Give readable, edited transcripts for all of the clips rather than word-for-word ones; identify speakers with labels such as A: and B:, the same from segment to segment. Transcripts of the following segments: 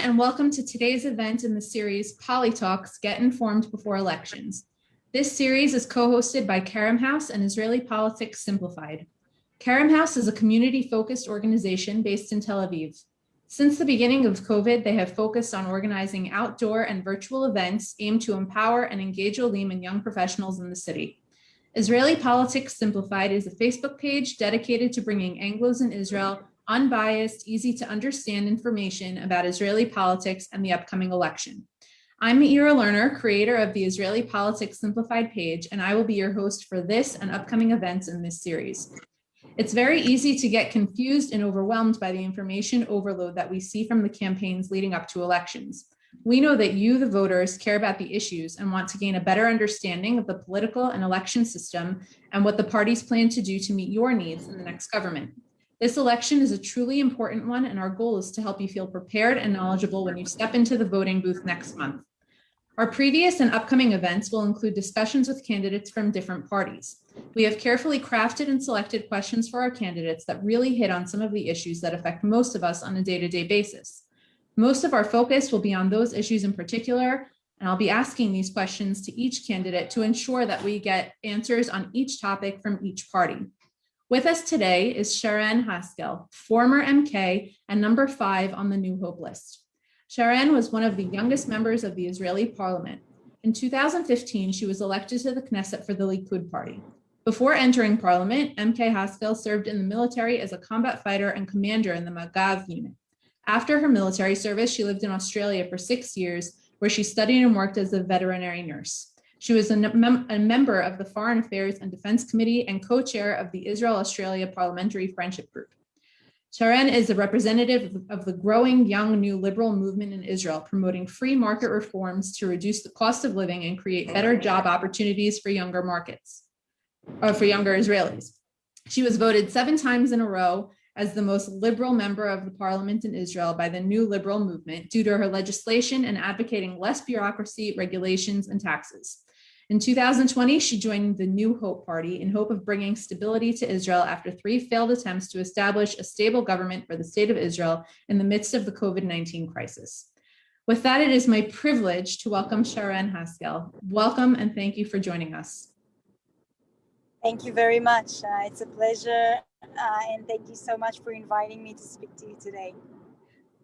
A: and welcome to today's event in the series Poli-Talks, Get Informed Before Elections. This series is co-hosted by Kerem and Israeli Politics Simplified. Kerem is a community-focused organization based in Tel Aviv. Since the beginning of COVID, they have focused on organizing outdoor and virtual events aimed to empower and engage Olim and young professionals in the city. Israeli Politics Simplified is a Facebook page dedicated to bringing Anglos in Israel unbiased, easy to understand information about Israeli politics and the upcoming election. I'm Meira Lerner, creator of the Israeli Politics Simplified page, and I will be your host for this and upcoming events in this series. It's very easy to get confused and overwhelmed by the information overload that we see from the campaigns leading up to elections. We know that you, the voters, care about the issues and want to gain a better understanding of the political and election system and what the parties plan to do to meet your needs in the next government. This election is a truly important one, and our goal is to help you feel prepared and knowledgeable when you step into the voting booth next month. Our previous and upcoming events will include discussions with candidates from different parties. We have carefully crafted and selected questions for our candidates that really hit on some of the issues that affect most of us on a day-to-day basis. Most of our focus will be on those issues in particular, and I'll be asking these questions to each candidate to ensure that we get answers on each topic from each party. With us today is Sharren Haskel, former MK and number 5 on the New Hope list. Sharren was one of the youngest members of the Israeli parliament. In 2015, she was elected to the Knesset for the Likud party. Before entering parliament, MK Haskel served in the military as a combat fighter and commander in the Magav unit. After her military service, she lived in Australia for 6 years, where she studied and worked as a veterinary nurse. She was a member of the Foreign Affairs and Defense Committee and co-chair of the Israel-Australia Parliamentary Friendship Group. Sharren is a representative of the growing young new liberal movement in Israel, promoting free market reforms to reduce the cost of living and create better job opportunities for younger Israelis. She was voted 7 times in a row as the most liberal member of the parliament in Israel by the New Liberal Movement due to her legislation and advocating less bureaucracy, regulations, and taxes. In 2020, she joined the New Hope Party in hope of bringing stability to Israel after 3 failed attempts to establish a stable government for the state of Israel in the midst of the COVID-19 crisis. With that, it is my privilege to welcome Sharren Haskel. Welcome and thank you for joining us.
B: Thank you very much. It's a pleasure, and thank you so much for inviting me to speak to you today.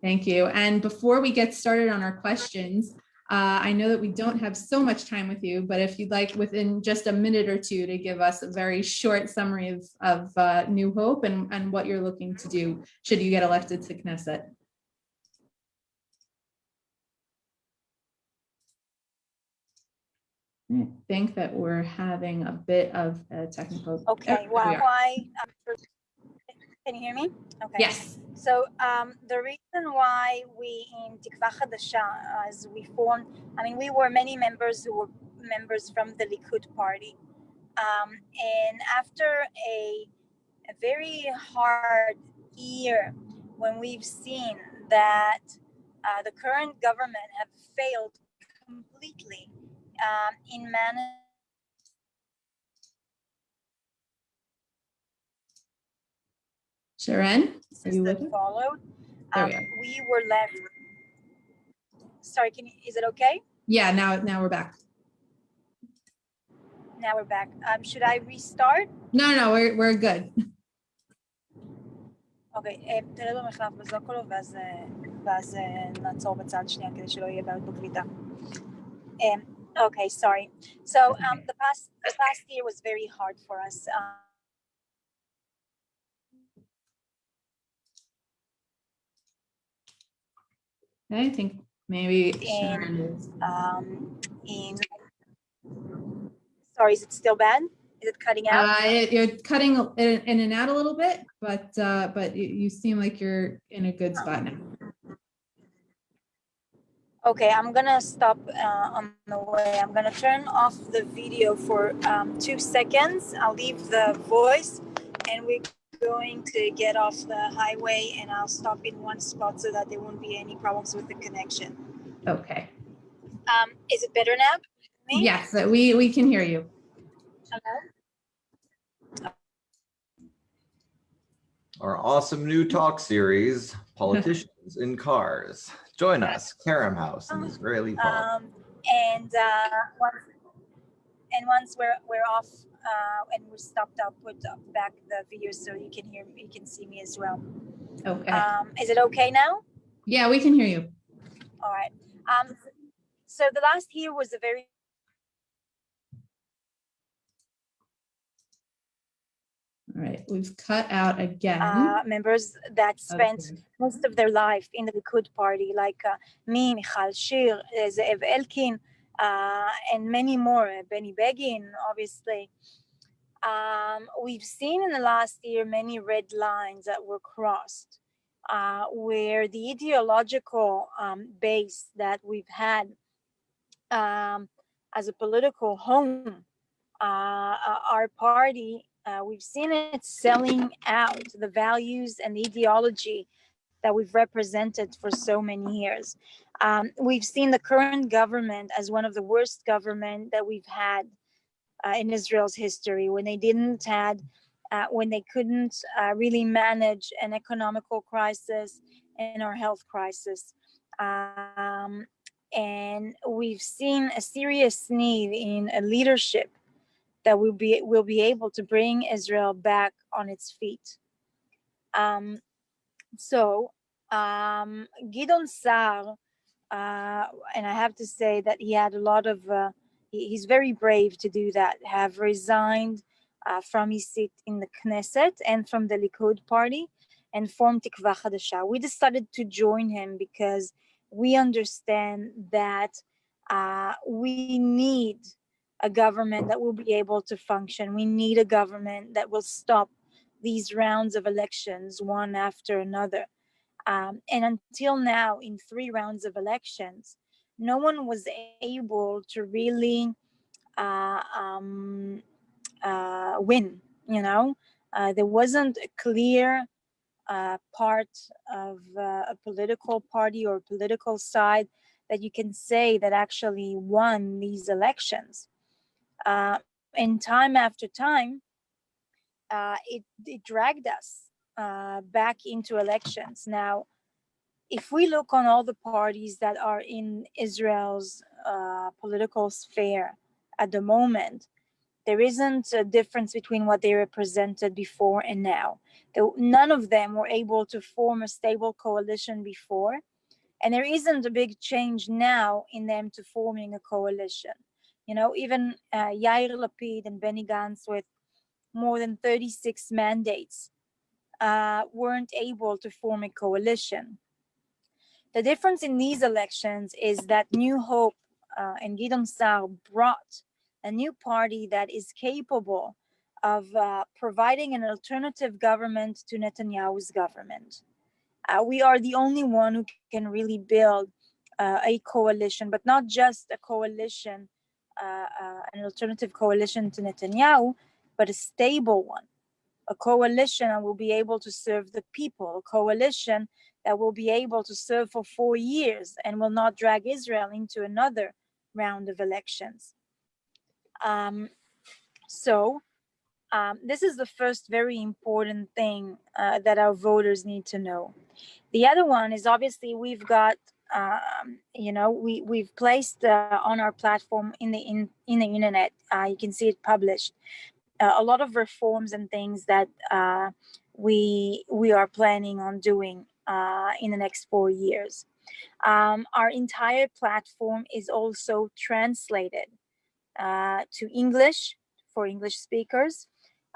A: Thank you. And before we get started on our questions, I know that we don't have so much time with you, but if you'd like within just a minute or two to give us a very short summary of New Hope and what you're looking to do should you get elected to Knesset. I think that we're having a bit of a technical.
B: Okay, why? Can you hear me? Okay.
A: Yes.
B: So the reason why we in Tikva Hadasha, as we formed, we were many members who were members from the Likud party. And after a very hard year, when we've seen that the current government have failed completely in managing.
A: Sharren, are you
B: that followed, we were left. Sorry, is it okay?
A: Yeah, now we're back.
B: Now we're back. Should I restart?
A: No, we're good.
B: אוקיי, תרד במחלף בזוקולו ואז נעצור בצד שנייה כדי שלא יהיה בעיות בקליטה. Okay, sorry. So the past year was very hard for us.
A: I think maybe
B: sorry, is it still bad? Is it cutting out?
A: You're cutting in and out a little bit, but you seem like you're in a good spot now.
B: Okay, I'm gonna stop on the way. I'm gonna turn off the video for 2 seconds. I'll leave the voice, and we're going to get off the highway, and I'll stop in one spot so that there won't be any problems with the connection.
A: Okay.
B: Is it better now?
A: Yes, we can hear you.
B: Hello?
C: Our awesome new talk series, Politicians in Cars. Join us, Kerem House, an Israeli pub.
B: And once we're off and we're stopped, I'll put back the video so you can see me as well.
A: Okay.
B: Is it okay now?
A: Yeah, we can hear you.
B: All right. So the last year was a very
A: All right, we've cut out again.
B: members that spent most of their life in the Likud party, like me, Michal Shir, Ze'ev Elkin, and many more, Benny Begin, obviously. We've seen in the last year many red lines that were crossed, where the ideological base that we've had as a political home, our party, we've seen it selling out the values and the ideology that we've represented for so many years. We've seen the current government as one of the worst government that we've had in Israel's history, when they couldn't really manage an economical crisis and our health crisis. And we've seen a serious need in a leadership that will be able to bring Israel back on its feet. So Gideon Sa'ar, and I have to say that he had a lot of, he's very brave to do that, have resigned from his seat in the Knesset and from the Likud party and formed Tikva Chadasha. We decided to join him because we understand that we need a government that will be able to function. We need a government that will stop these rounds of elections one after another. And until now, in 3 rounds of elections, no one was able to really win. There wasn't a clear part of a political party or political side that you can say that actually won these elections. And time after time, it dragged us back into elections. Now, if we look on all the parties that are in Israel's political sphere at the moment, there isn't a difference between what they represented before and now. None of them were able to form a stable coalition before, and there isn't a big change now in them to forming a coalition. Even Yair Lapid and Benny Gantz, with more than 36 mandates, weren't able to form a coalition. The difference in these elections is that New Hope and Gideon Sa'ar brought a new party that is capable of providing an alternative government to Netanyahu's government. We are the only one who can really build a coalition, but not just a coalition, an alternative coalition to Netanyahu, but a stable one. A coalition that will be able to serve the people, a coalition that will be able to serve for 4 years and will not drag Israel into another round of elections. This is the first very important thing that our voters need to know. The other one is, obviously, we've got, we've placed on our platform in the internet, you can see it published, a lot of reforms and things that we are planning on doing in the next 4 years. Our entire platform is also translated to English for English speakers,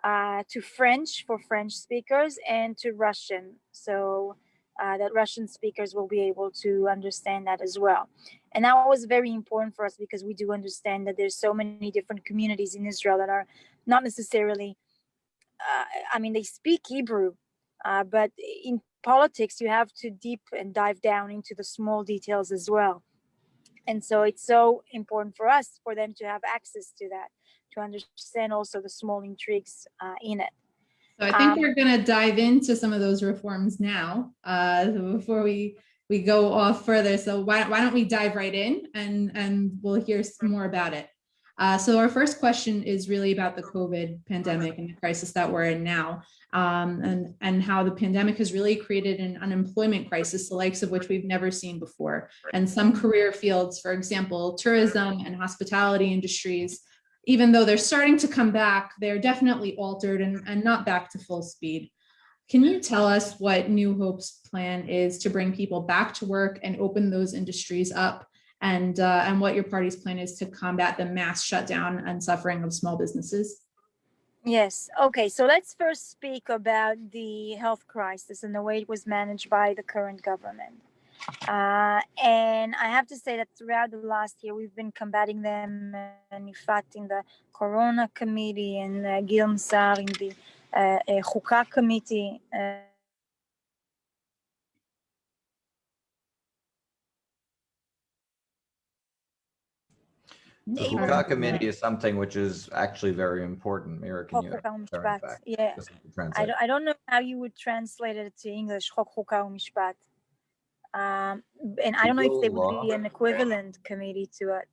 B: to French for French speakers, and to Russian, so that Russian speakers will be able to understand that as well. And that was very important for us because we do understand that there's so many different communities in Israel that are not necessarily, they speak Hebrew, but in politics, you have to deep and dive down into the small details as well. And so it's so important for us, for them to have access to that, to understand also the small intrigues in it.
A: So I think we're going to dive into some of those reforms now before we go off further. So why don't we dive right in and we'll hear some more about it. So our first question is really about the COVID pandemic and the crisis that we're in now. and how the pandemic has really created an unemployment crisis, the likes of which we've never seen before. And some career fields, for example, tourism and hospitality industries, even though they're starting to come back, they're definitely altered and not back to full speed. Can you tell us what New Hope's plan is to bring people back to work and open those industries up, and what your party's plan is to combat the mass shutdown and suffering of small businesses?
B: Yes. Okay. So let's first speak about the health crisis and the way it was managed by the current government. And I have to say that throughout the last year, we've been combating them, and Ifat in the Corona Committee, and Gil Sar in the Chukah Committee.
C: The Chukah committee is something which is actually very important. Meira, can you
B: yeah. I don't know how you would translate it to English. Chok Chukah Mishpat. And I don't know if there would be an equivalent committee to it,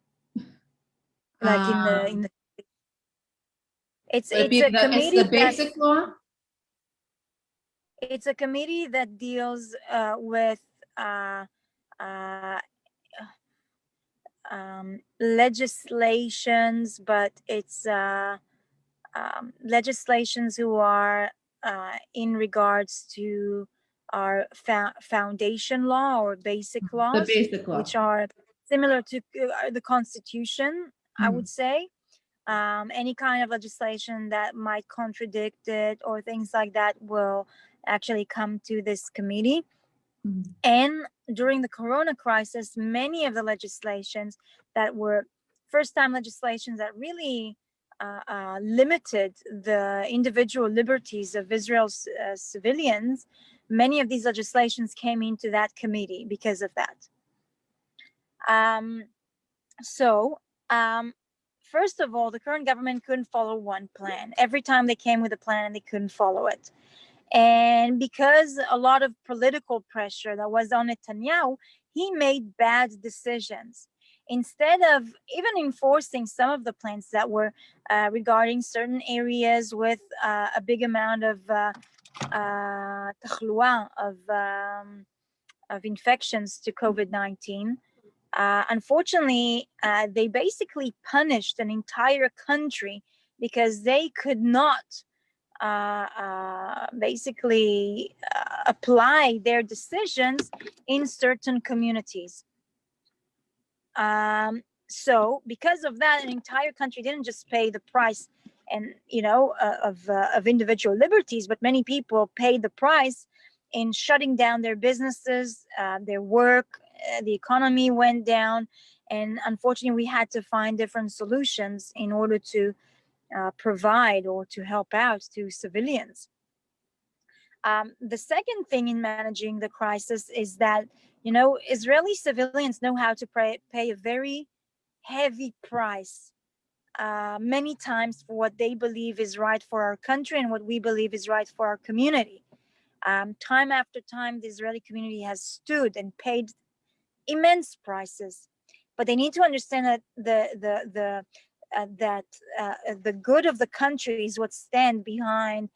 B: like in the. It's a committee.
A: It's the basic law.
B: It's a committee that deals with legislations, but it's legislations who are in regards to our foundation law or basic laws, which are similar to the Constitution, I would say. Any kind of legislation that might contradict it or things like that will actually come to this committee. And during the Corona crisis, many of the legislations that were first-time legislations that really limited the individual liberties of Israel's civilians, many of these legislations came into that committee because of that. First of all, the current government couldn't follow one plan. Every time they came with a plan, they couldn't follow it. And because a lot of political pressure that was on Netanyahu, he made bad decisions. Instead of even enforcing some of the plans that were regarding certain areas with a big amount of تخلوة, of infections to COVID-19, unfortunately, they basically punished an entire country because they could not basically apply their decisions in certain communities. So because of that, an entire country didn't just pay the price and of individual liberties, but many people paid the price in shutting down their businesses, their work. The economy went down, and unfortunately we had to find different solutions in order to provide or to help out to civilians. The second thing in managing the crisis is that, Israeli civilians know how to pay a very heavy price many times for what they believe is right for our country and what we believe is right for our community. Time after time, the Israeli community has stood and paid immense prices, but they need to understand that the good of the country is what stands behind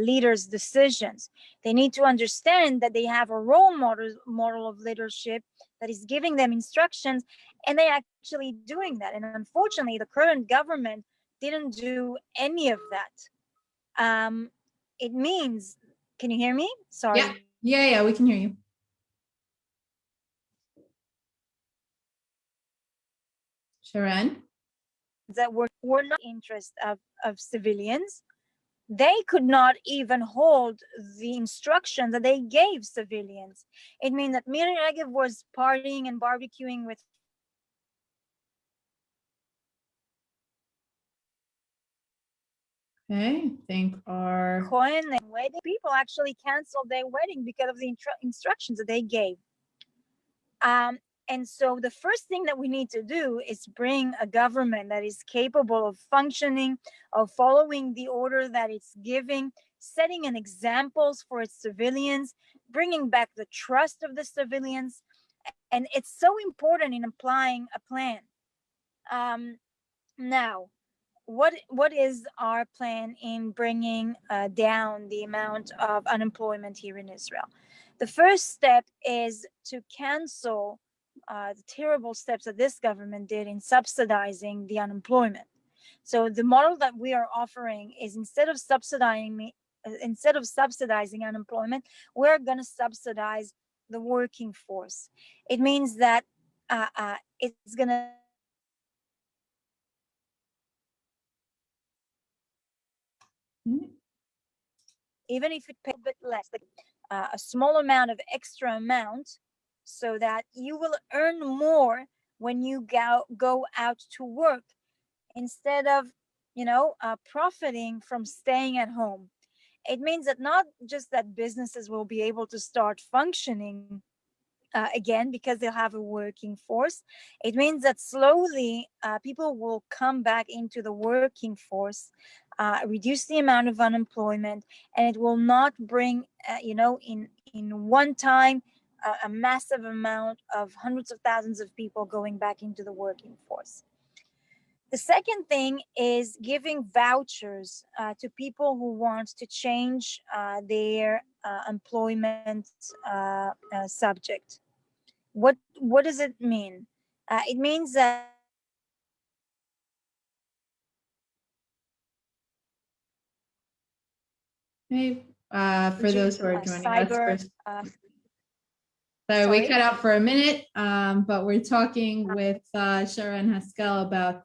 B: leaders' decisions. They need to understand that they have a role model of leadership that is giving them instructions, and they're actually doing that. And unfortunately, the current government didn't do any of that. It means, can you hear me? Sorry.
A: Yeah, we can hear you. Sharren?
B: That were not in the interest of civilians. They could not even hold the instruction that they gave civilians. It means that Meira was partying and barbecuing with
A: I think our
B: Cohen and wedding people actually canceled their wedding because of the instructions that they gave. And so the first thing that we need to do is bring a government that is capable of functioning, of following the order that it's giving, setting an examples for its civilians, bringing back the trust of the civilians. And it's so important in applying a plan. Now, what is our plan in bringing down the amount of unemployment here in Israel? The first step is to cancel the terrible steps that this government did in subsidizing the unemployment. So the model that we are offering is instead of subsidizing unemployment, we're going to subsidize the working force. It means that it's going to even if it pays a bit less, like a small amount of extra amount, so that you will earn more when you go out to work instead of, profiting from staying at home. It means that not just that businesses will be able to start functioning again because they'll have a working force. It means that slowly people will come back into the working force, reduce the amount of unemployment, and it will not bring, in one time, a massive amount of hundreds of thousands of people going back into the working force. The second thing is giving vouchers to people who want to change their employment subject. What does it mean? It means that
A: Hey, for those who are joining us first. So we cut out for a minute, but we're talking with Sharren Haskel about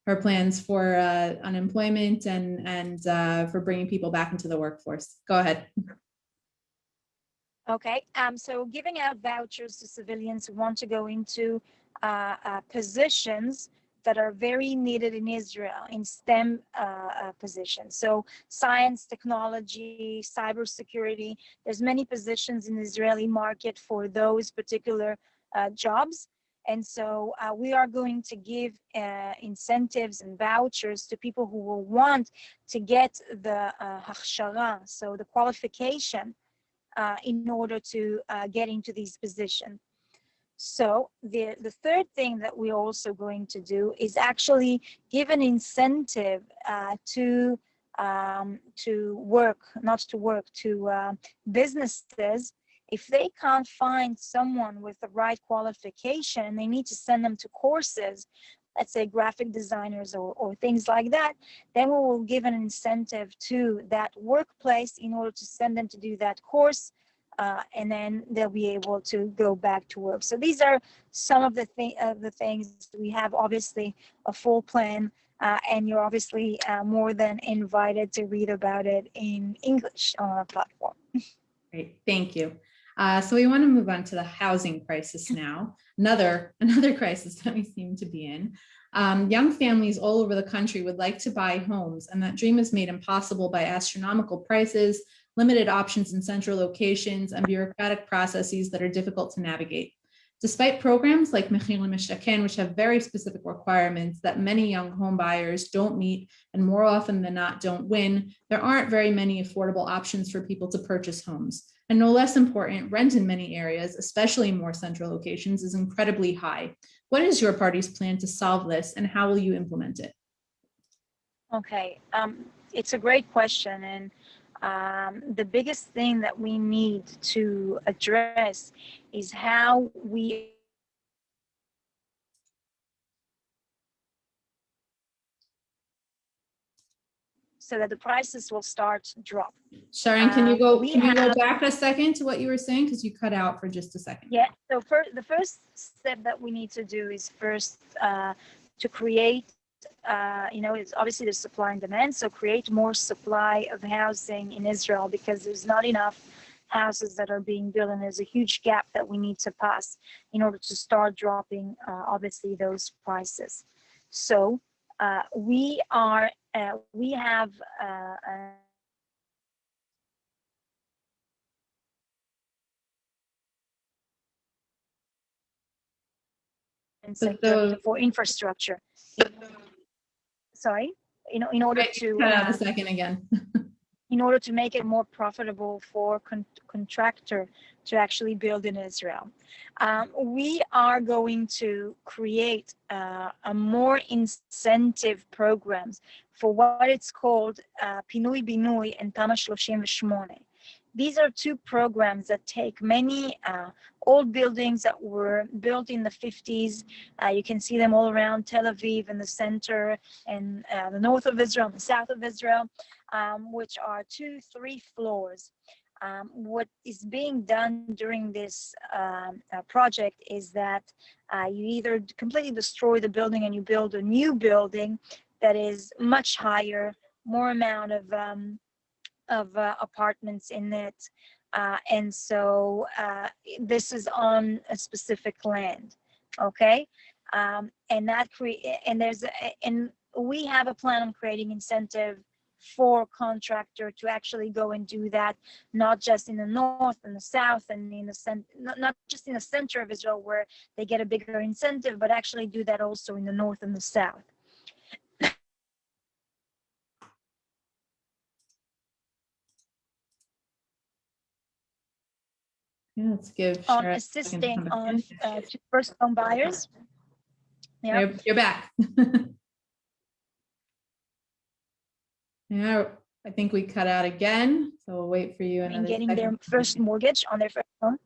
A: her plans for unemployment and for bringing people back into the workforce. Go ahead.
B: Okay, so giving out vouchers to civilians who want to go into positions that are very needed in Israel, in STEM positions. So science, technology, cybersecurity, there's many positions in the Israeli market for those particular jobs. And so we are going to give incentives and vouchers to people who will want to get the hachshara, so the qualification, in order to get into these positions. So the third thing that we're also going to do is actually give an incentive to businesses. If they can't find someone with the right qualification and they need to send them to courses, let's say graphic designers or things like that, then we will give an incentive to that workplace in order to send them to do that course, and then they'll be able to go back to work. So these are some of the things. We have obviously a full plan, and you're obviously more than invited to read about it in English on our platform.
A: Great, thank you. So we want to move on to the housing crisis now, another crisis that we seem to be in. Young families all over the country would like to buy homes, and that dream is made impossible by astronomical prices, limited options in central locations, and bureaucratic processes that are difficult to navigate. Despite programs like Meira La'Mashtaken, which have very specific requirements that many young home buyers don't meet and more often than not don't win, there aren't very many affordable options for people to purchase homes. And no less important, rent in many areas, especially more central locations, is incredibly high. What is your party's plan to solve this, and how will you implement it?
B: Okay, it's a great question, and the biggest thing that we need to address is how we so that the prices will start to drop.
A: Sharren, can you go back a second to what you were saying, because you cut out for just a second?
B: Yeah, so the first step that we need to do is first to create, it's obviously the supply and demand, so create more supply of housing in Israel, because there's not enough houses that are being built, and there's a huge gap that we need to pass in order to start dropping, obviously, those prices. So we have for infrastructure. Sorry, in order to
A: cut out a second again.
B: in order to make it more profitable for contractor to actually build in Israel. We are going to create a more incentive programs for what it's called Pinui Binui and Tama 38. These are two programs that take many old buildings that were built in the 50s. You can see them all around Tel Aviv in the center and the north of Israel and the south of Israel, which are 2-3 floors. What is being done during this project is that you either completely destroy the building and you build a new building that is much higher, more amount of apartments in it, and so this is on a specific land, okay, and that and we have a plan on creating incentive for contractor to actually go and do that, not just in the north and the south and in the not just in the center of Israel where they get a bigger incentive, but actually do that also in the north and the south.
A: Yeah, let's give
B: On
A: Sharren
B: assisting on to first home buyers. Yeah,
A: you're back. Yeah, I think we cut out again, so we'll wait for you another
B: getting
A: second.
B: their first mortgage on their first home.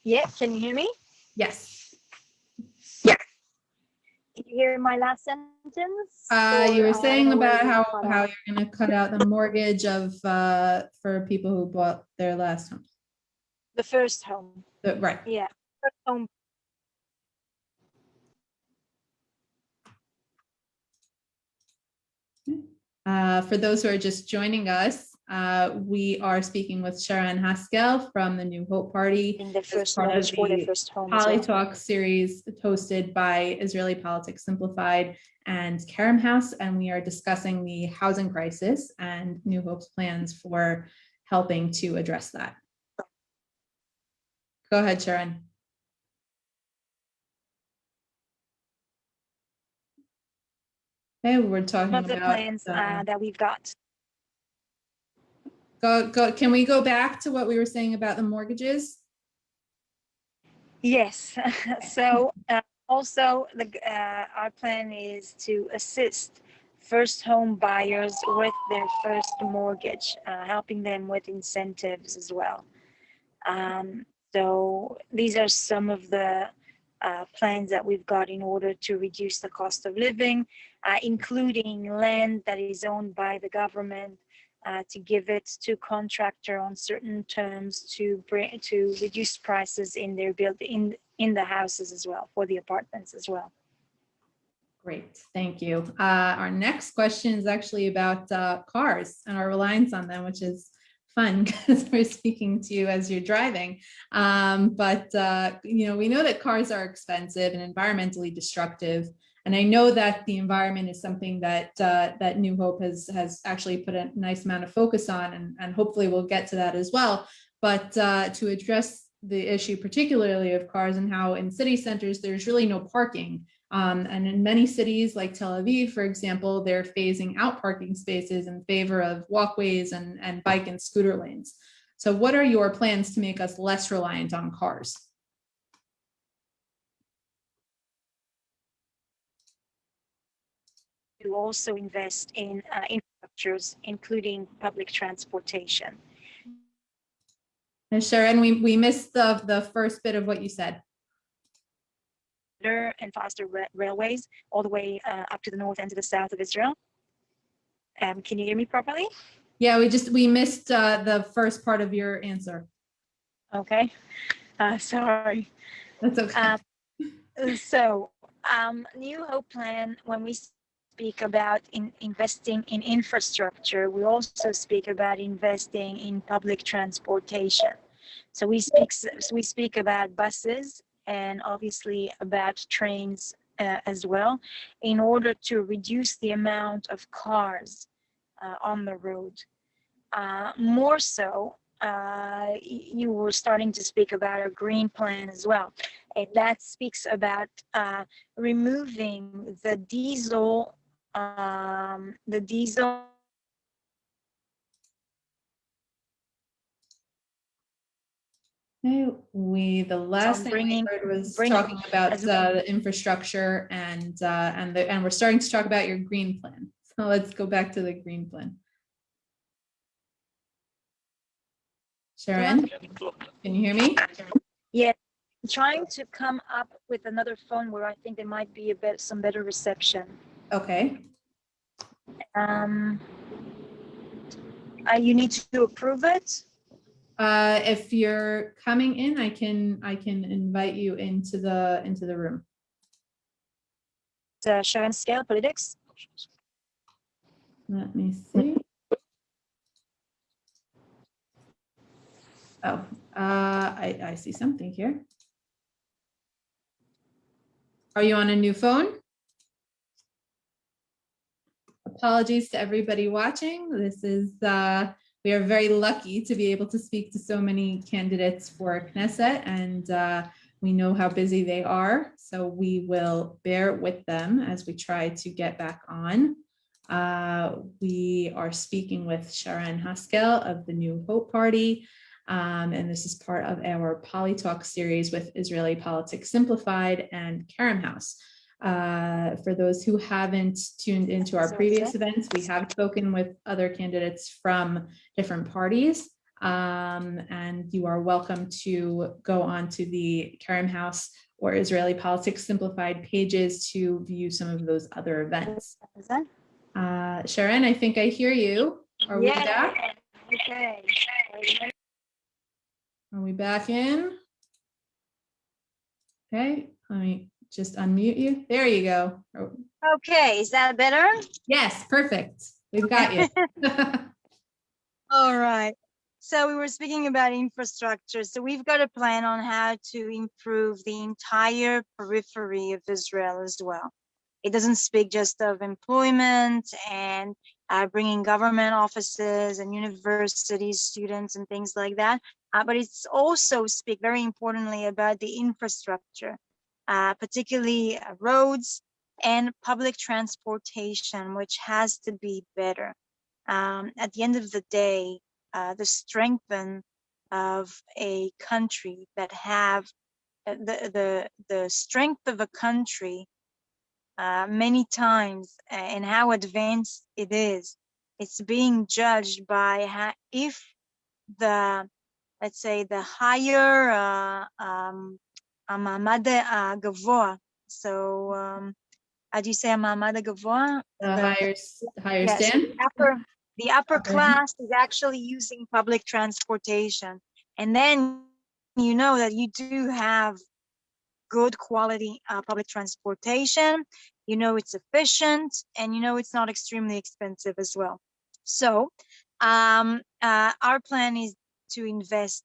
B: Yeah, can you hear me?
A: Yes.
B: Yeah. Did you hear my last sentence?
A: You were saying about how you're going to cut out the mortgage of for people who bought their last home.
B: The first home.
A: Right.
B: Yeah. First home.
A: For those who are just joining us, we are speaking with Sharren Haskel from the New Hope Party.
B: In the first mortgage for their first home.
A: Poli-Talks series hosted by Israeli Politics Simplified and Kerem House, and we are discussing the housing crisis and New Hope's plans for helping to address that. Go ahead, Sharren. Okay, we're talking
B: about the
A: about
B: plans that we've got.
A: Can we go back to what we were saying about the mortgages?
B: Yes. So also our plan is to assist first home buyers with their first mortgage, helping them with incentives as well. So these are some of the plans that we've got in order to reduce the cost of living, including land that is owned by the government, to give it to contractor on certain terms to reduce prices in their in the houses as well, for the apartments as well.
A: Great, thank you. Our next question is actually about cars and our reliance on them, which is fun because we're speaking to you as you're driving. But you know, we know that cars are expensive and environmentally destructive. And I know that the environment is something that that New Hope has actually put a nice amount of focus on, and hopefully we'll get to that as well. But to address the issue particularly of cars and how in city centers there's really no parking. And in many cities like Tel Aviv, for example, they're phasing out parking spaces in favor of walkways and bike and scooter lanes. So what are your plans to make us less reliant on cars?
B: To also invest in infrastructures, including public transportation.
A: And Sharren, we missed the first bit of what you said.
B: And faster railways all the way up to the north and to the south of Israel. Can you hear me properly?
A: Yeah, we missed the first part of your answer.
B: Okay, sorry.
A: That's okay.
B: So New Hope plan, when we speak about investing in infrastructure, we also speak about investing in public transportation. So we speak about buses and obviously about trains as well, in order to reduce the amount of cars on the road. More so, you were starting to speak about a green plan as well, and that speaks about removing the diesel
A: Okay, the last thing we heard was talking about the infrastructure and we're starting to talk about your green plan. So let's go back to the green plan. Sharren, can you hear me?
B: Yeah, I'm trying to come up with another phone where I think there might be some better reception.
A: Okay.
B: You need to approve it.
A: If you're coming in, I can invite you into the room.
B: Sharren Haskel, Poli-Talks.
A: Let me see. Oh, I see something here. Are you on a new phone? Apologies to everybody watching. This is, we are very lucky to be able to speak to so many candidates for Knesset, and we know how busy they are. So we will bear with them as we try to get back on. We are speaking with Sharren Haskel of the New Hope Party. And this is part of our Poli-Talks series with Israeli Politics Simplified and Kerem House. For those who haven't tuned into our previous events, we have spoken with other candidates from different parties. And you are welcome to go on to the Kerem House or Israeli Politics Simplified pages to view some of those other events. Sharren, I think I hear you. Are we back?
B: Okay.
A: Are we back in? Okay, let me just unmute you. There you go.
B: Okay, is that better?
A: Yes, perfect. We've got you.
B: All right. So we were speaking about infrastructure. So we've got a plan on how to improve the entire periphery of Israel as well. It doesn't speak just of employment and bringing government offices and universities, students and things like that. But it's also speak very importantly about the infrastructure, particularly roads and public transportation, which has to be better. At the end of the day, the strength of a country that have the strength of a country many times and how advanced it is, it's being judged by if the, let's say, the higher המעמד הגבוה. So how do you say המעמד הגבוה?
A: The higher
B: yes,
A: stand?
B: the upper class is actually using public transportation. And then you know that you do have good quality public transportation, you know it's efficient, and you know it's not extremely expensive as well. So our plan is to invest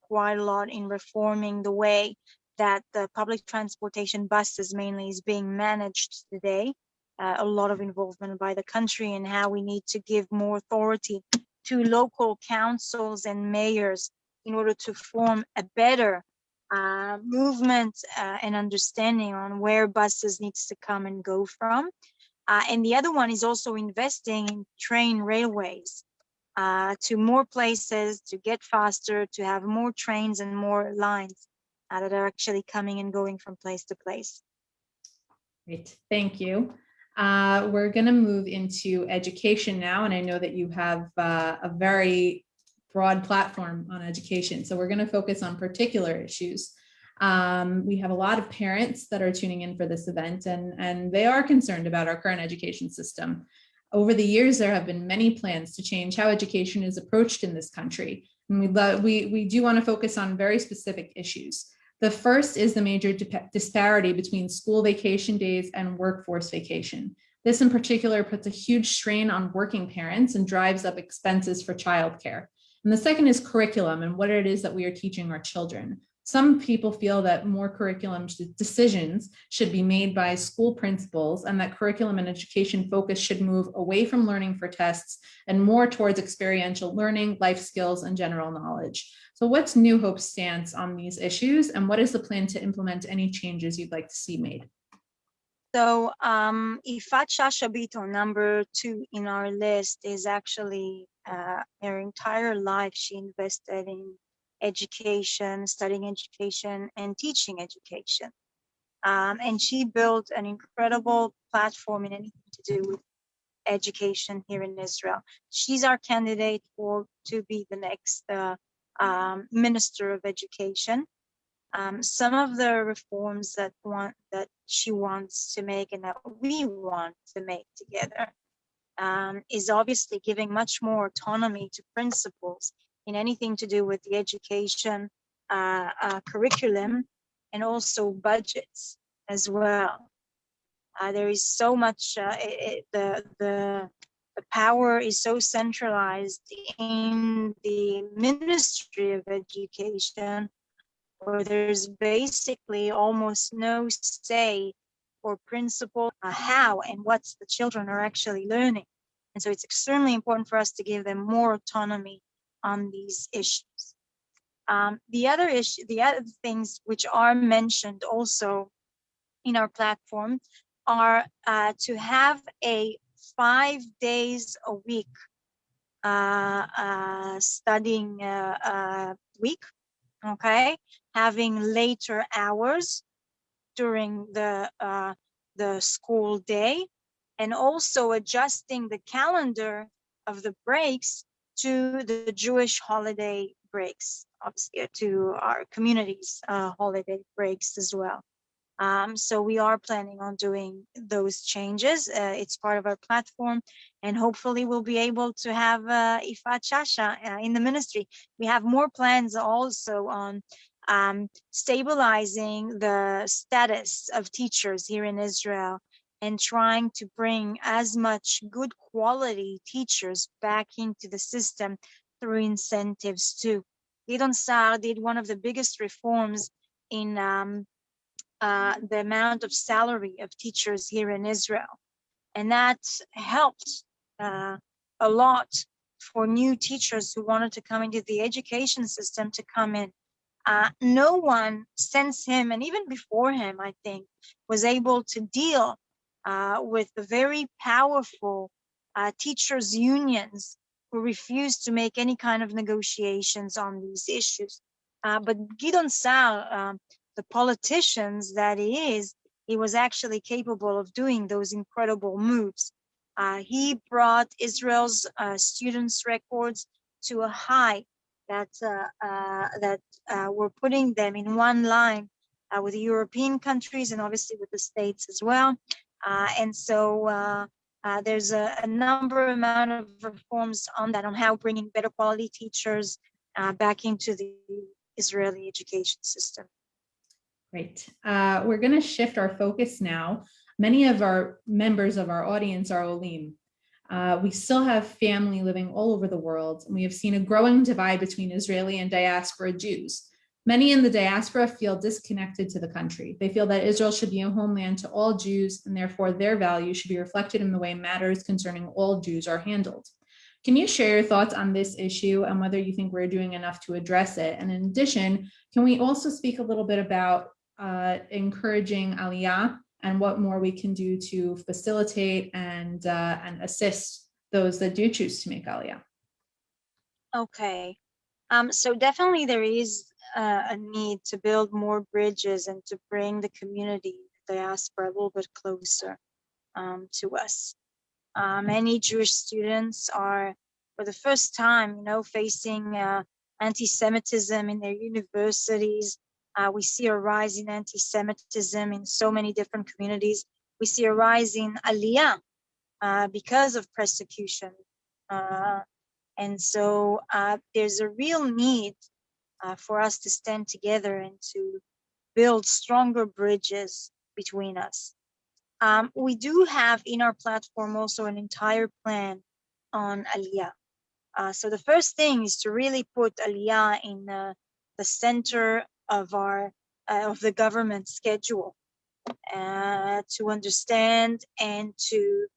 B: quite a lot in reforming the way that the public transportation buses mainly is being managed today. A lot of involvement by the country and how we need to give more authority to local councils and mayors in order to form a better movement and understanding on where buses needs to come and go from. And the other one is also investing in train railways to more places, to get faster, to have more trains and more lines that are actually coming and going from place to place.
A: Great, thank you. We're going to move into education now, and I know that you have a very broad platform on education, so we're going to focus on particular issues. We have a lot of parents that are tuning in for this event, and they are concerned about our current education system. Over the years, there have been many plans to change how education is approached in this country, and we do want to focus on very specific issues. The first is the major disparity between school vacation days and workforce vacation. This in particular puts a huge strain on working parents and drives up expenses for childcare. And the second is curriculum and what it is that we are teaching our children. Some people feel that more curriculum decisions should be made by school principals and that curriculum and education focus should move away from learning for tests and more towards experiential learning, life skills, and general knowledge. So what's New Hope's stance on these issues, and what is the plan to implement any changes you'd like to see made?
B: So Ifat Shasha Bitton, number 2 in our list, is actually her entire life she invested in education, studying education, and teaching education. And she built an incredible platform in anything to do with education here in Israel. She's our candidate to be the next Minister of Education. Some of the reforms that she wants to make and that we want to make together is obviously giving much more autonomy to principals in anything to do with the education curriculum and also budgets as well. There is so much, the power is so centralized in the Ministry of Education, where there's basically almost no say for principal how and what the children are actually learning. And so it's extremely important for us to give them more autonomy on these issues. The other things which are mentioned also in our platform are to have a 5 days a week studying week, okay, having later hours during the school day, and also adjusting the calendar of the breaks to the Jewish holiday breaks, obviously to our community's holiday breaks as well. So we are planning on doing those changes. It's part of our platform, and hopefully we'll be able to have Ifat Shasha in the ministry. We have more plans also on stabilizing the status of teachers here in Israel and trying to bring as much good quality teachers back into the system through incentives too. Gideon Sa'ar did one of the biggest reforms in the amount of salary of teachers here in Israel. And that helped a lot for new teachers who wanted to come into the education system to come in. No one since him, and even before him, I think, was able to deal with the very powerful teachers' unions who refused to make any kind of negotiations on these issues. But Gideon Sa'ar, the politicians that he was actually capable of doing those incredible moves. He brought Israel's students' records to a high that were putting them in one line with the European countries and obviously with the States as well. And so there's a amount of reforms on that, on how bringing better quality teachers back into the Israeli education system.
A: Great. We're going to shift our focus now. Many of our members of our audience are Olim. We still have family living all over the world, and we have seen a growing divide between Israeli and diaspora Jews. Many in the diaspora feel disconnected to the country. They feel that Israel should be a homeland to all Jews, and therefore their values should be reflected in the way matters concerning all Jews are handled. Can you share your thoughts on this issue and whether you think we're doing enough to address it? And in addition, can we also speak a little bit about encouraging Aliyah and what more we can do to facilitate and assist those that do choose to make Aliyah?
B: Okay, so definitely there is a need to build more bridges and to bring the community, the diaspora, a little bit closer to us. Many Jewish students are, for the first time, facing anti-Semitism in their universities. We see a rise in anti-Semitism in so many different communities. We see a rise in Aliyah because of persecution. And so there's a real need for us to stand together and to build stronger bridges between us. We do have in our platform also an entire plan on Aliyah. So the first thing is to really put Aliyah in the center of the government schedule, to understand and to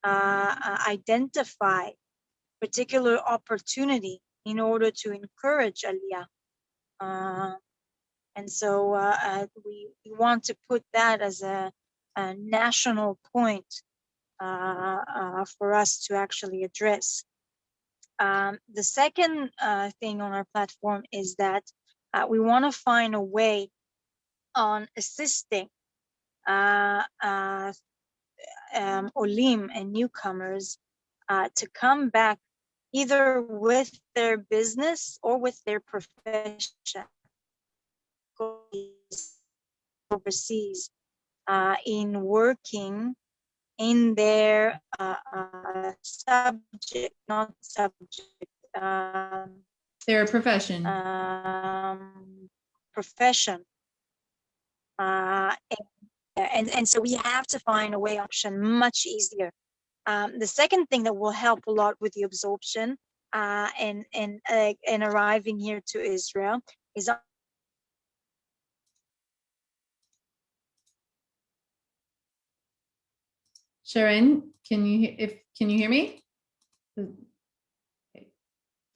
B: identify particular opportunity in order to encourage Aliyah. And so we want to put that as a national point for us to actually address. The second thing on our platform is that We want to find a way on assisting Olim and newcomers to come back either with their business or with their profession overseas in working in their
A: their profession.
B: Profession. And so we have to find a way option much easier. The second thing that will help a lot with the absorption and arriving here to Israel is
A: Sharren, can you hear me?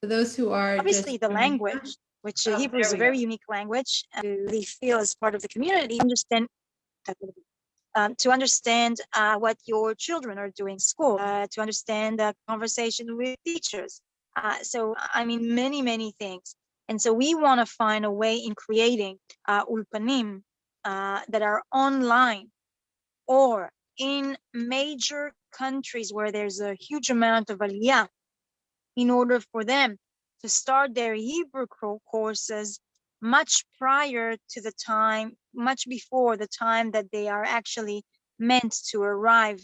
A: For those who are
B: obviously the language, which Hebrew is a very unique language, and really feel as part of the community, to understand what your children are doing in school, to understand the conversation with teachers. So, I mean, many things. And so we want to find a way in creating ulpanim that are online or in major countries where there's a huge amount of aliyah, in order for them to start their Hebrew courses much prior to the time, much before the time that they are actually meant to arrive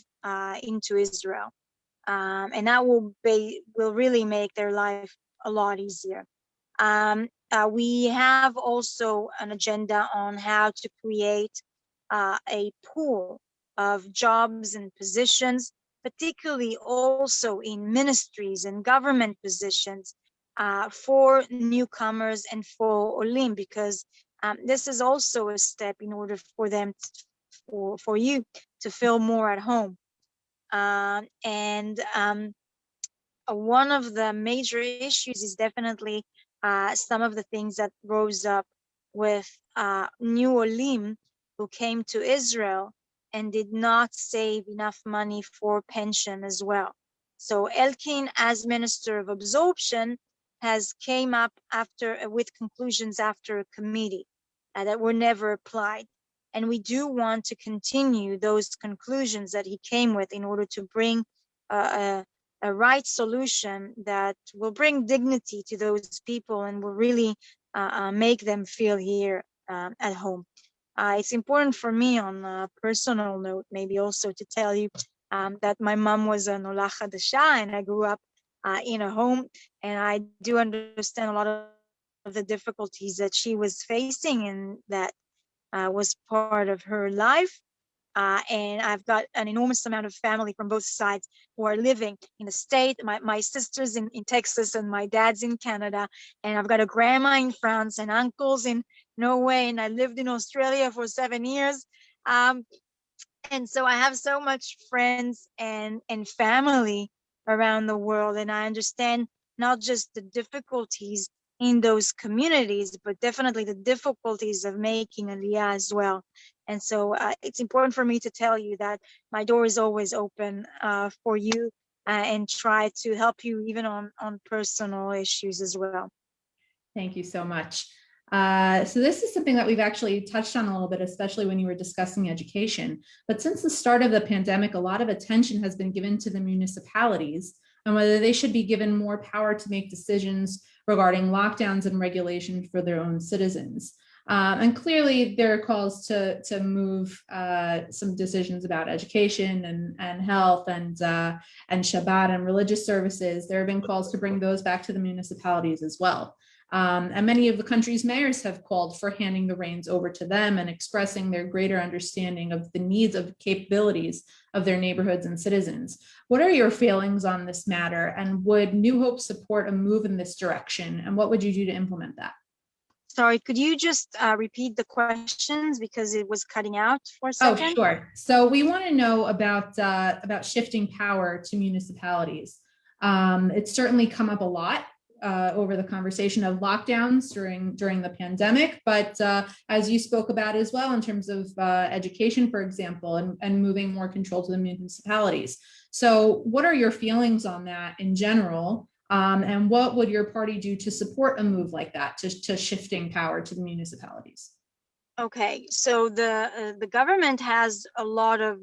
B: into Israel. And that will really make their life a lot easier. We have also an agenda on how to create a pool of jobs and positions, particularly also in ministries and government positions for newcomers and for Olim, because this is also a step in order for them, for you to feel more at home. One of the major issues is definitely some of the things that rose up with new Olim who came to Israel and did not save enough money for pension as well. So Elkin, as Minister of Absorption, has came up with conclusions after a committee that were never applied. And we do want to continue those conclusions that he came with in order to bring a right solution that will bring dignity to those people and will really make them feel here at home. It's important for me on a personal note, maybe also to tell you that my mom was an Ola Chadasha and I grew up in a home, and I do understand a lot of the difficulties that she was facing, and that was part of her life. And I've got an enormous amount of family from both sides who are living in the state. My sister's in Texas and my dad's in Canada. And I've got a grandma in France and uncles in Norway. And I lived in Australia for 7 years. And so I have so much friends and family around the world. And I understand not just the difficulties in those communities, but definitely the difficulties of making Aliyah as well. And so it's important for me to tell you that my door is always open for you and try to help you even on personal issues as well.
A: Thank you so much. So this is something that we've actually touched on a little bit, especially when you were discussing education. But since the start of the pandemic, a lot of attention has been given to the municipalities and whether they should be given more power to make decisions regarding lockdowns and regulation for their own citizens. And clearly there are calls to move some decisions about education and health and Shabbat and religious services. There have been calls to bring those back to the municipalities as well. And many of the country's mayors have called for handing the reins over to them and expressing their greater understanding of the needs of capabilities of their neighborhoods and citizens. What are your feelings on this matter? And would New Hope support a move in this direction? And what would you do to implement that?
B: Sorry, could you just repeat the questions because it was cutting out for a second?
A: Oh, sure. So we want to know about shifting power to municipalities. It's certainly come up a lot over the conversation of lockdowns during the pandemic, but as you spoke about as well in terms of education, for example, and moving more control to the municipalities. So what are your feelings on that in general? And what would your party do to support a move like that, to shifting power to the municipalities?
D: Okay, so the government has a lot of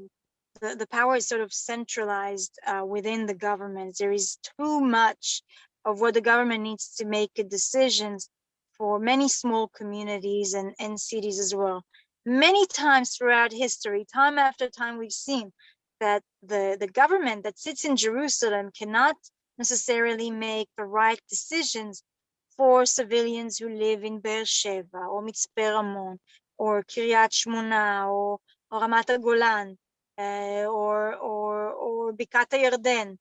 D: the power is sort of centralized within the government. There is too much of what the government needs to make decisions for many small communities and cities as well. Many times throughout history, time after time, we've seen that the government that sits in Jerusalem cannot necessarily make the right decisions for civilians who live in Beersheba or Mitzpe Ramon or Kiryat Shmona or Ramat HaGolan or Bikat HaYarden.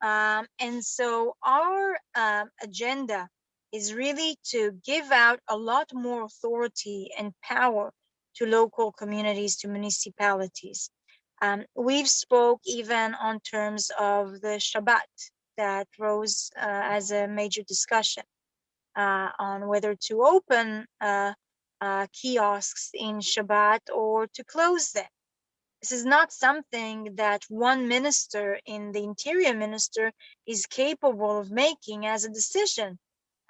D: And so our agenda is really to give out a lot more authority and power to local communities, to municipalities. We've spoke even on terms of the Shabbat that rose as a major discussion on whether to open kiosks in Shabbat or to close them. This is not something that one minister in the interior minister is capable of making as a decision.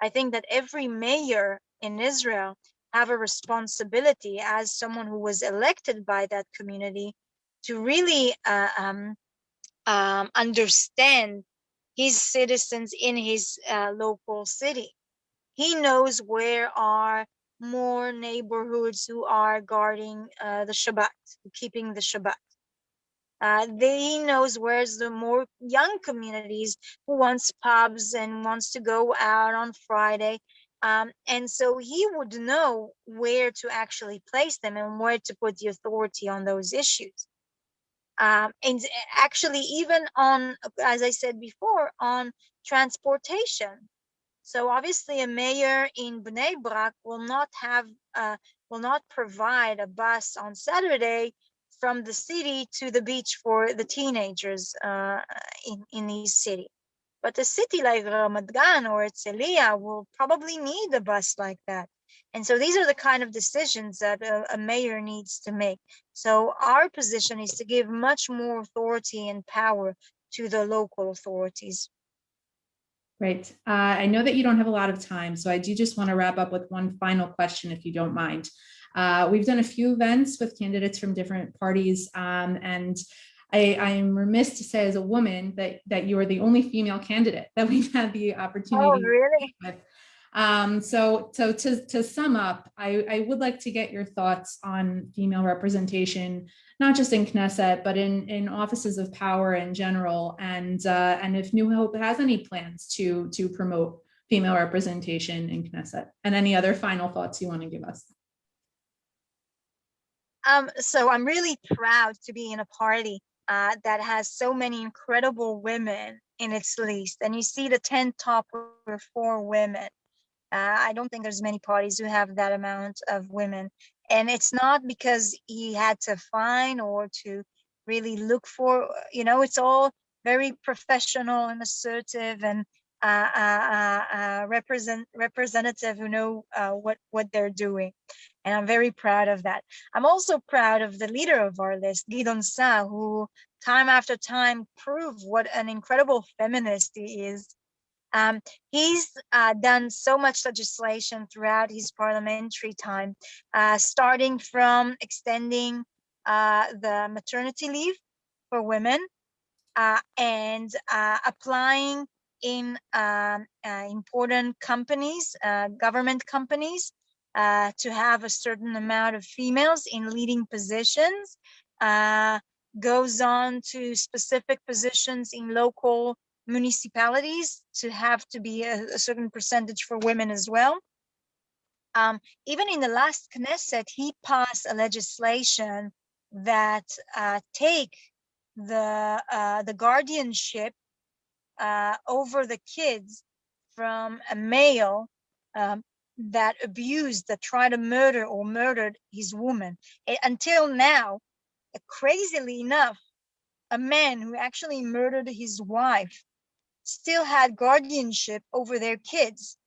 D: I think that every mayor in Israel have a responsibility as someone who was elected by that community to really understand his citizens in his local city. He knows where are more neighborhoods who are guarding the Shabbat, keeping the Shabbat. He knows where's the more young communities who wants pubs and wants to go out on Friday. And so he would know where to actually place them and where to put the authority on those issues. And actually, even on, as I said before, on transportation. So obviously, a mayor in Bnei Brak will not provide a bus on Saturday from the city to the beach for the teenagers in these cities. But a city like Ramat Gan or Herzliya will probably need a bus like that. And so these are the kind of decisions that a mayor needs to make. So our position is to give much more authority and power to the local authorities.
A: Great. I know that you don't have a lot of time, so I do just want to wrap up with one final question, if you don't mind. We've done a few events with candidates from different parties, and I'm remiss to say as a woman that you are the only female candidate that we've had the opportunity.
D: Oh, really?
A: With. So to sum up, I would like to get your thoughts on female representation, not just in Knesset, but in offices of power in general, and if New Hope has any plans to promote female representation in Knesset, and any other final thoughts you want to give us.
D: So I'm really proud to be in a party that has so many incredible women in its list, and you see the 10 top were 4 women. I don't think there's many parties who have that amount of women. And it's not because he had to find or to really look for, it's all very professional and assertive and representative who know what they're doing. And I'm very proud of that. I'm also proud of the leader of our list, Gidon Sa, who time after time proved what an incredible feminist he is. He's done so much legislation throughout his parliamentary time, starting from extending the maternity leave for women and applying in important companies, government companies, to have a certain amount of females in leading positions, goes on to specific positions in local municipalities to have to be a certain percentage for women as well. Even in the last Knesset, he passed a legislation that take the guardianship over the kids from a male that abused, that tried to murder or murdered his woman. Until now, crazily enough, a man who actually murdered his wife still had guardianship over their kids.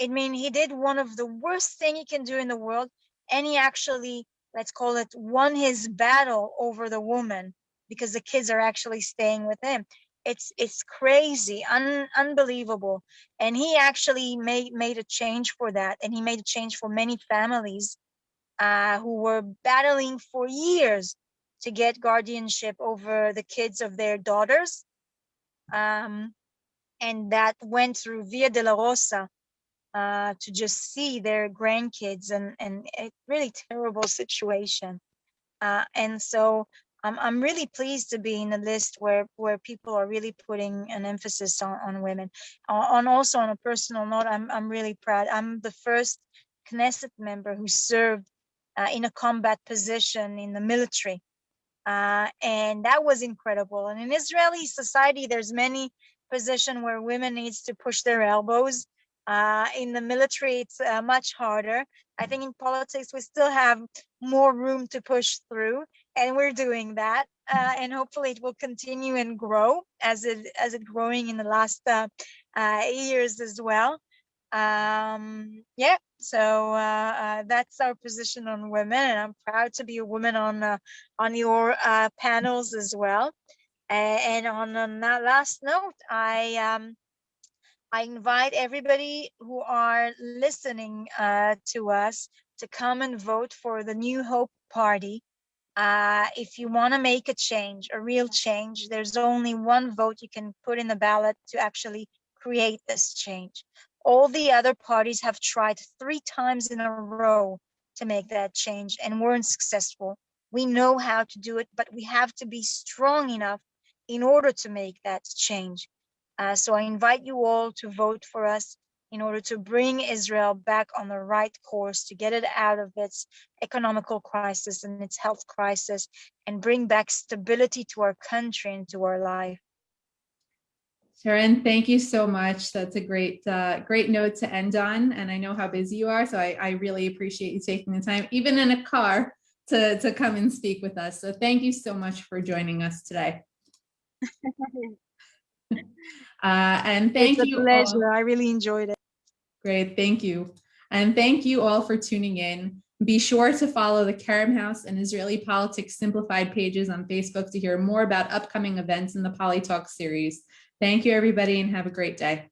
D: I mean, he did one of the worst thing he can do in the world, and he actually, let's call it, won his battle over the woman because the kids are actually staying with him. it's crazy, unbelievable. And he actually made a change for that, and he made a change for many families who were battling for years to get guardianship over the kids of their daughters. And that went through Via de la Rosa to just see their grandkids, and a really terrible situation. And so I'm really pleased to be in a list where people are really putting an emphasis on women. Also on a personal note, I'm really proud. I'm the first Knesset member who served in a combat position in the military. And that was incredible. And in Israeli society, there's many positions where women needs to push their elbows. In the military, it's much harder. I think in politics, we still have more room to push through, and we're doing that. And hopefully it will continue and grow as it growing in the last years as well. Yeah, so that's our position on women, and I'm proud to be a woman on your panels as well. And on that last note, I invite everybody who are listening to us to come and vote for the New Hope Party. If you want to make a change, a real change, there's only one vote you can put in the ballot to actually create this change. All the other parties have tried 3 times in a row to make that change and weren't successful. We know how to do it, but we have to be strong enough in order to make that change. So I invite you all to vote for us in order to bring Israel back on the right course, to get it out of its economical crisis and its health crisis, and bring back stability to our country and to our life.
A: Sharren, thank you so much. That's a great note to end on. And I know how busy you are, so I really appreciate you taking the time, even in a car, to come and speak with us. So thank you so much for joining us today. And thank you.
D: It's a pleasure. I really enjoyed it.
A: Great, thank you. And thank you all for tuning in. Be sure to follow the Kerem House and Israeli Politics Simplified pages on Facebook to hear more about upcoming events in the Poli-Talks series. Thank you, everybody, and have a great day.